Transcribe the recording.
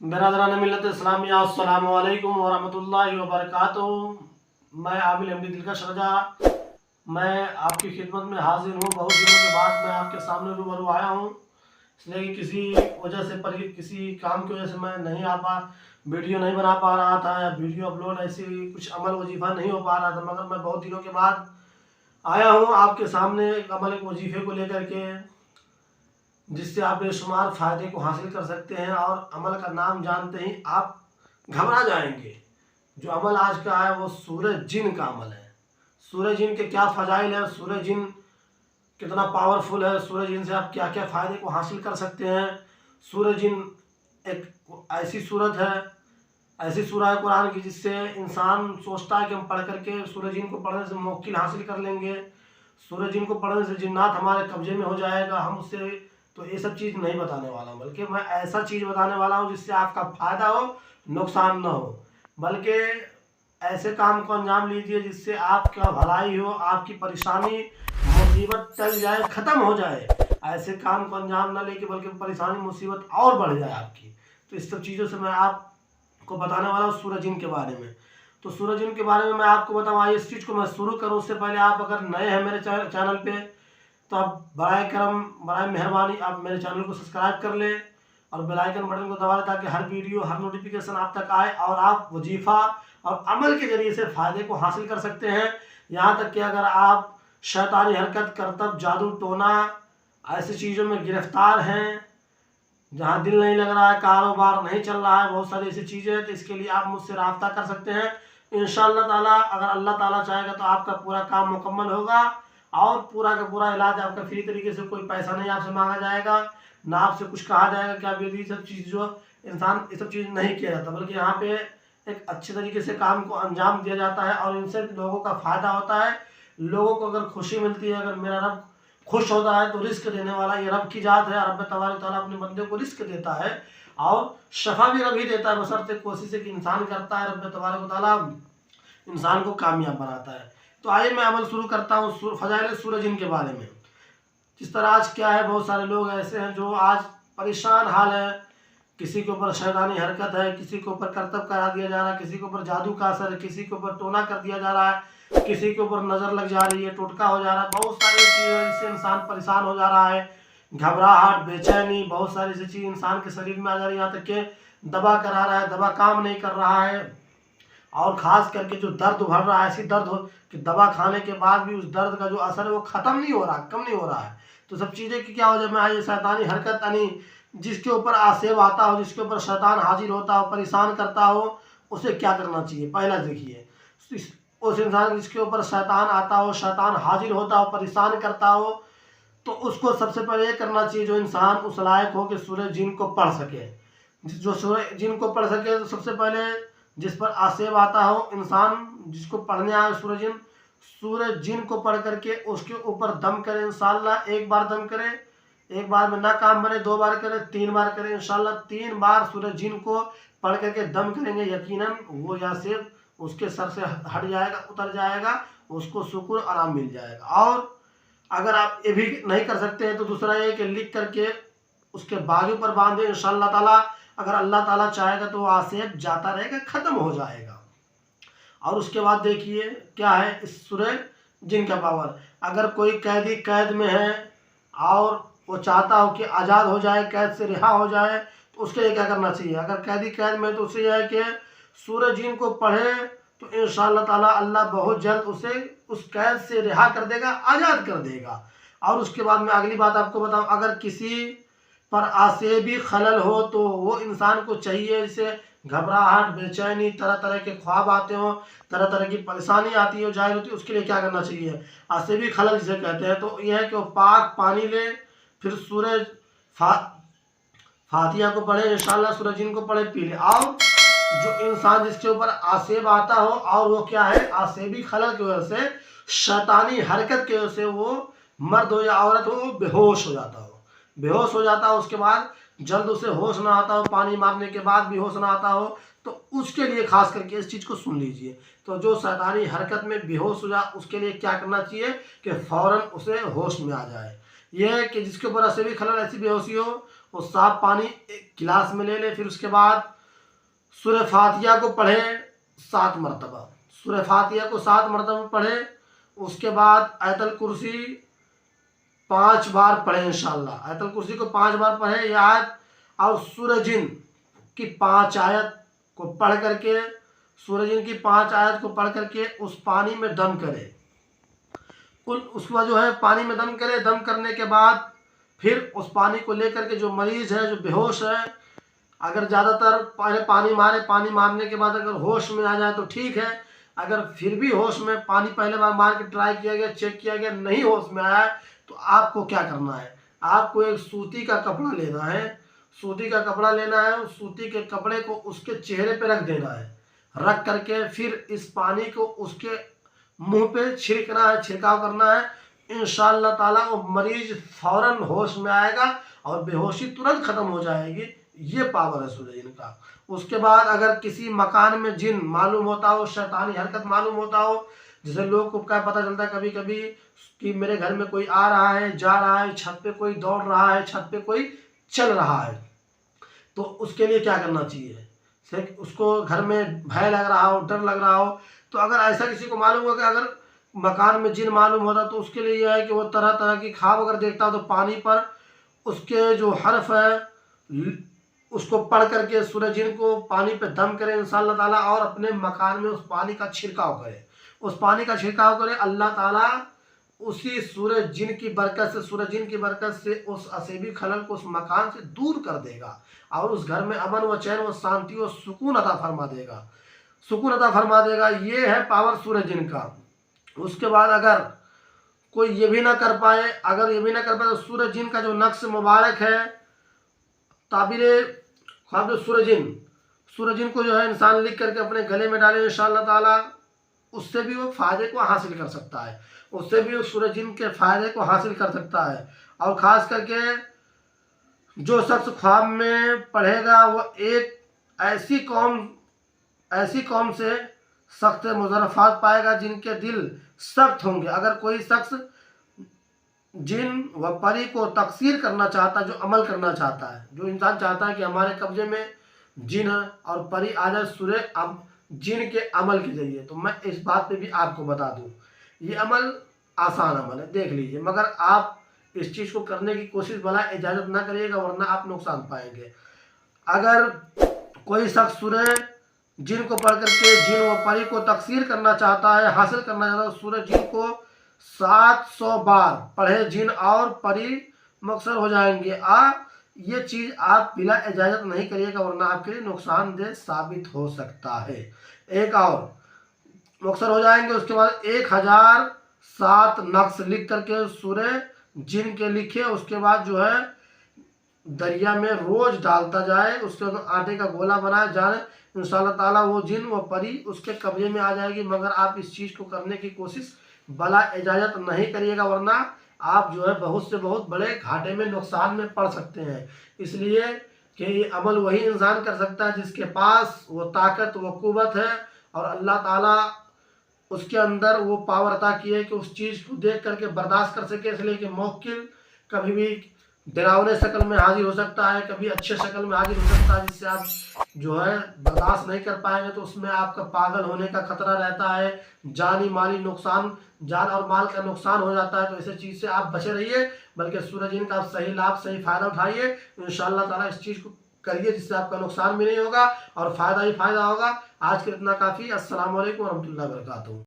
बिरादरान मिल्लत इस्लामिया अस्सलामु अलैकुम वरहमतुल्लाहि वबरकातुहू। मैं आमिल एमडी दिलकश रजा, मैं आपकी खिदमत में हाजिर हूँ। बहुत दिनों के बाद मैं आपके सामने रूबरू आया हूँ, इसलिए कि किसी वजह से किसी काम की वजह से मैं नहीं आ पा वीडियो नहीं बना पा रहा था, या वीडियो अपलोड ऐसी कुछ अमल वजीफ़ा नहीं हो पा रहा था। मगर मैं बहुत दिनों के बाद आया हूँ आपके सामने एक अमल एक वजीफ़े को लेकर के, जिससे आप बेशुमार फ़ायदे को हासिल कर सकते हैं। और अमल का नाम जानते ही आप घबरा जाएंगे। जो अमल आज का है वो सूरज जिन का अमल है। सूरज जिन के क्या फ़ज़ाइल है, सूरज जिन कितना पावरफुल है, सूरज जिन से आप क्या क्या फ़ायदे को हासिल कर सकते हैं। सूरज जिन एक ऐसी सूरत है, ऐसी सूरह है कुरान की, जिससे इंसान सोचता है कि हम पढ़ करके सूरज जिन को पढ़ने से मुवक्किल हासिल कर लेंगे, सूरज जिन को पढ़ने से जिन्नात हमारे कब्जे में हो जाएगा, हम उससे। तो ये सब चीज़ नहीं बताने वाला हूँ, बल्कि मैं ऐसा चीज़ बताने वाला हूँ जिससे आपका फ़ायदा हो, नुकसान न हो। बल्कि ऐसे काम को अंजाम लीजिए जिससे आपका भलाई हो, आपकी परेशानी मुसीबत टल जाए, ख़त्म हो जाए। ऐसे काम को अंजाम न लेके बल्कि परेशानी मुसीबत और बढ़ जाए आपकी। तो इस सब चीज़ों से मैं आपको बताने वाला हूँ सूरज जिन के बारे में। तो सूरज जिन के बारे में मैं आपको बताऊँ, आइए इस चीज़ को मैं शुरू करूँ। उससे पहले आप अगर नए हैं मेरे चैनल पे, तो आप बराए करम बराए मेहरबानी आप मेरे चैनल को सब्सक्राइब कर लें और बेल आइकन बटन को दबा लें, ताकि हर वीडियो हर नोटिफिकेशन आप तक आए और आप वजीफ़ा और अमल के ज़रिए से फ़ायदे को हासिल कर सकते हैं। यहाँ तक कि अगर आप शैतानी हरकत, करतब, जादू टोना ऐसी चीज़ों में गिरफ्तार हैं, जहाँ दिल नहीं लग रहा है, कारोबार नहीं चल रहा है, बहुत सारी ऐसी चीज़ें हैं, तो इसके लिए आप मुझसे रब्ता कर सकते हैं। इंशाअल्लाह ताला, अगर अल्लाह ताला चाहेगा तो आपका पूरा काम मुकम्मल होगा और पूरा का पूरा इलाज आपका फ्री तरीके से, कोई पैसा नहीं आपसे मांगा जाएगा, ना आपसे कुछ कहा जाएगा कि आप ये सब चीज़ जो इंसान ये सब चीज़ नहीं किया जाता, बल्कि यहाँ पे एक अच्छे तरीके से काम को अंजाम दिया जाता है और इनसे लोगों का फ़ायदा होता है। लोगों को अगर खुशी मिलती है, अगर मेरा रब खुश होता है, तो रिस्क देने वाला ये रब की जात है। रब तबारक तआला अपने बंदे को रिस्क देता है और शफा भी रब ही देता है, बशर्ते कोशिश कि इंसान करता है। रब तबारक तआला इंसान को कामयाब बनाता है। तो आइए मैं अमल शुरू करता हूँ फ़ज़ाइल सूरज जिन के बारे में। जिस तरह आज क्या है, बहुत सारे लोग ऐसे हैं जो आज परेशान हाल है। किसी के ऊपर शैतानी हरकत है, किसी के ऊपर करतब करा दिया जा रहा है, किसी के ऊपर जादू का असर है, किसी के ऊपर टोना कर दिया जा रहा है, किसी के ऊपर नज़र लग जा रही है, टोटका हो जा रहा है। बहुत सारी चीज़ें जिससे इंसान परेशान हो जा रहा है, घबराहट, बेचैनी, बहुत सारी ऐसी चीज़ इंसान के शरीर में आ जा रही है। यहाँ तक कि दवा करा रहा है, दवा काम नहीं कर रहा है, और ख़ास करके जो दर्द उभर रहा है, ऐसी दर्द हो कि दवा खाने के बाद भी उस दर्द का जो असर है वो ख़त्म नहीं हो रहा, कम नहीं हो रहा है। तो सब चीज़ें की क्या हो जाए, मैं ये शैतानी हरकत, यानी जिसके ऊपर आसेब आता हो, जिसके ऊपर शैतान हाजिर होता हो, परेशान करता हो, उसे क्या करना चाहिए। पहला देखिए, उस इंसान जिसके ऊपर शैतान आता हो, शैतान हाजिर होता हो, परेशान करता हो, तो उसको सबसे पहले ये करना चाहिए, जो इंसान उस लायक हो कि सूरज जिन को पढ़ सके। जो सूरज जिन को पढ़ सके, तो सबसे पहले जिस पर आसेब आता हो, इंसान जिसको पढ़ने आए सूरज जिन को पढ़ करके उसके ऊपर दम करे। इंशाअल्लाह एक बार दम करे, एक बार में ना काम बने, 2 बार करे, 3 बार करे। इंशाअल्लाह 3 बार सूरज जिन को पढ़ करके दम करेंगे, यकीनन वो यासेब उसके सर से हट जाएगा, उतर जाएगा, उसको सुकून आराम मिल जाएगा। और अगर आप ये भी नहीं कर सकते हैं तो दूसरा ये कि लिख करके उसके बाजू पर बांधे। इंशाअल्लाह ताला, अगर अल्लाह ताला चाहेगा तो आसेब जाता रहेगा, ख़त्म हो जाएगा। और उसके बाद देखिए क्या है इस सूरज जिन का पावर। अगर कोई कैदी कैद में है और वो चाहता हो कि आज़ाद हो जाए, कैद से रिहा हो जाए, तो उसके लिए क्या करना चाहिए। अगर कैदी कैद में है तो उसे यह है कि सूरज जिन को पढ़े, तो इंशाअल्लाह ताला अल्लाह बहुत जल्द उसे उस कैद से रिहा कर देगा, आज़ाद कर देगा। और उसके बाद मैं अगली बात आपको बताऊँ, अगर किसी पर आसेबी खलल हो तो वो इंसान को चाहिए, जैसे घबराहट, बेचैनी, तरह तरह के ख्वाब आते हो, तरह तरह की परेशानी आती हो, जाहिर होती है, उसके लिए क्या करना चाहिए। आसेबी खलल जिसे कहते हैं, तो यह है कि वो पाक पानी ले, फिर सूरज फातिहा को पढ़े, इंशाअल्लाह सूरज जिन को पढ़े, पी ले। और जो इंसान जिसके ऊपर आसेब आता हो और वो क्या है, आसेबी खलल की वजह से, शैतानी हरकत की वजह से, वो मर्द हो या औरत हो, वो बेहोश हो जाता हो, बेहोश हो जाता हो, उसके बाद जल्द उसे होश ना आता हो, पानी मारने के बाद भी होश ना आता हो, तो उसके लिए खास करके इस चीज़ को सुन लीजिए। तो जो शैतानी हरकत में बेहोश हो जा, उसके लिए क्या करना चाहिए कि फ़ौरन उसे होश में आ जाए। यह है कि जिसके ऊपर आसेबी खलल, ऐसी बेहोशी हो, वो साफ पानी एक गिलास में ले ले। फिर उसके बाद सूरह फातिहा को पढ़े 7 मरतबा, सूरह फातिहा को 7 मरतबा पढ़े। उसके बाद आयतल कुर्सी 5 बार पढ़े इंशाअल्लाह। आयतल कुर्सी को 5 बार पढ़े ये आयत, और सूरह जिन की 5 आयत को पढ़ करके, सूरह जिन की 5 आयत को पढ़ करके उस पानी में दम करे। उसके बाद जो है पानी में दम करे। दम करने के बाद फिर उस पानी को लेकर के जो मरीज है, जो बेहोश है, अगर ज़्यादातर पहले पानी मारे, पानी मारने के बाद अगर होश में आ जाए तो ठीक है। अगर फिर भी होश में पानी पहले बार मार के ट्राई किया गया, चेक किया गया, नहीं होश में आया, तो आपको क्या करना है, आपको एक सूती का कपड़ा लेना है। सूती का कपड़ा लेना है, उस सूती के कपड़े को उसके चेहरे पे रख देना है। रख करके फिर इस पानी को उसके मुंह पे छिड़कना है, छिड़काव करना है। इंशाअल्लाह ताला वो मरीज फौरन होश में आएगा और बेहोशी तुरंत खत्म हो जाएगी। ये पावर है सूरह जिन का। उसके बाद अगर किसी मकान में जिन मालूम होता हो, शैतानी हरकत मालूम होता हो, जैसे लोग को क्या पता चलता है कभी कभी कि मेरे घर में कोई आ रहा है, जा रहा है, छत पे कोई दौड़ रहा है, छत पे कोई चल रहा है, तो उसके लिए क्या करना चाहिए। उसको घर में भय लग रहा हो, डर लग रहा हो, तो अगर ऐसा किसी को मालूम हो कि अगर मकान में जिन मालूम होता, तो उसके लिए यह है कि वो तरह तरह की ख्वाब अगर देखता हो तो पानी पर उसके जो हर्फ है उसको पढ़ करके सूरह जिन को पानी पे दम करे इंशाअल्लाह ताला, और अपने मकान में उस पानी का छिड़काव करे। उस पानी का छिड़काव करे, अल्लाह ताला उसी सूरह जिन की बरकत से, सूरह जिन की बरकत से उस असेबी खलल को उस मकान से दूर कर देगा और उस घर में अमन व चैन व शांति व सुकून अता फरमा देगा, सुकून अता फरमा देगा। ये है पावर सूरह जिन का। उसके बाद अगर कोई ये भी ना कर पाए, अगर ये भी ना कर पाए, तो सूरह जिन का जो नक्श मुबारक है, ताबीर ख्वाब सूरह जिन को जो है इंसान लिख करके अपने गले में डाले इंशाअल्लाह ताला, उससे भी वो फायदे को हासिल कर सकता है, उससे भी वो सूरह जिन के फायदे को हासिल कर सकता है। और ख़ास करके जो शख्स ख्वाब में पढ़ेगा वो एक ऐसी कौम से सख्त मुज़रफ़ात पाएगा जिनके दिल सख्त होंगे। अगर कोई शख्स जिन व परी को तकसीर करना चाहता है, जो अमल करना चाहता है, जो इंसान चाहता है कि हमारे कब्जे में जिन और परी आ जाए सूरह जिन के अमल के जरिए, तो मैं इस बात पे भी आपको बता दूं, ये अमल आसान अमल है, देख लीजिए, मगर आप इस चीज़ को करने की कोशिश भला इजाज़त ना करिएगा, वरना आप नुकसान पाएंगे। अगर कोई शख्स सूरह जिन को पढ़ करके जिन व परी को तकसीर करना चाहता है, हासिल करना चाहता है, सूरह जिन को 700 बार पढ़े, जिन और परी मकसर हो जाएंगे। ये चीज़ आप बिला इजाज़त नहीं करिएगा, वरना आपके लिए नुकसानदेह साबित हो सकता है। एक और मकसर हो जाएंगे। उसके बाद 1007 नक्श लिख करके सूरह जिन के लिखे, उसके बाद जो है दरिया में रोज डालता जाए, उसके बाद आटे का गोला बनाए जाए, इंशाअल्लाह ताला वो जिन वो परी उसके कब्जे में आ जाएगी। मगर आप इस चीज़ को करने की कोशिश भला इजाज़त नहीं करिएगा, वरना आप जो है बहुत से बहुत बड़े घाटे में, नुकसान में पड़ सकते हैं। इसलिए कि ये अमल वही इंसान कर सकता है जिसके पास वो ताकत व कुव्वत है और अल्लाह ताला उसके अंदर वो पावर अता की है कि उस चीज़ को देख करके बर्दाश्त कर सके। इसलिए कि मौकिल कभी भी डरावने शक्ल में हाजिर हो सकता है, कभी अच्छे शक्ल में हाजिर हो सकता है, जिससे आप जो है बर्दाश्त नहीं कर पाएंगे, तो उसमें आपका पागल होने का खतरा रहता है, जानी माली नुकसान, जान और माल का नुकसान हो जाता है। तो ऐसे चीज़ से आप बचे रहिए, बल्कि सूरह जिन का आप सही लाभ, सही फ़ायदा उठाइए। इंशाअल्लाह ताला इस चीज़ को करिए जिससे आपका नुकसान भी नहीं होगा और फ़ायदा ही फ़ायदा होगा। आज के इतना काफ़ी। अस्सलाम वालेकुम व रहमतुल्लाहि व बरकातहू।